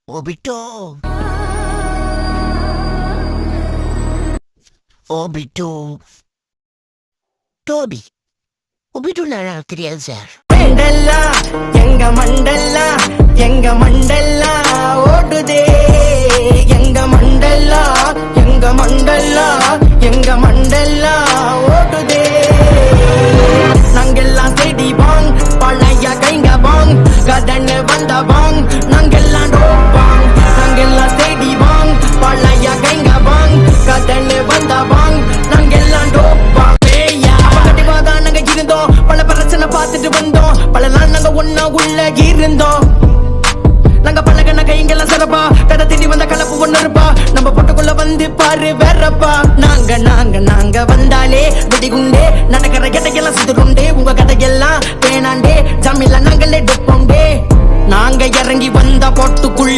Obito. Obito. Toby. Obito nara தெரியாது மண்டல்லா எங்க மண்டல்லா எங்க மண்டல்லா ஓடுதே எங்க மண்டல்லா எங்க மண்டல்லா எங்க மண்டல்லா ஓடுதே நாங்கெல்லாம் தேடி வாங் பழைய கைங்க வாங் கதன்னு வந்த வாங் நாங்கெல்லாம் டோப்பாங் நாங்கெல்லாம் தேடி வாங் பழைய கைங்க வாங் கதன்னு வந்த வாங் நாங்கெல்லாம் டோப்பாங் கண்டிப்பாதான் நாங்க இருந்தோம் பல பிரச்சனை பார்த்துட்டு வந்தோம் பல நாள் நாங்க ஒன்னா உள்ள இருந்தோம் நாங்க பழகன கைங்கெல்லாம் சிறப்பா கதை தேடி வந்த கலப்பு ஒண்ணு இருப்பா நம்ம பொட்டுக்குள்ள வந்து பாரு வேறப்பா நாங்க நாங்க நாங்க வந்தாலே வெடிகுண்டே நடக்கிற கதையெல்லாம் சுத்துருண்டே உங்க கதையெல்லாம் பேனாண்டே ஜாமில நாங்களே டொப்போண்டே நாங்க இறங்கி வந்த பொட்டுக்குள்ள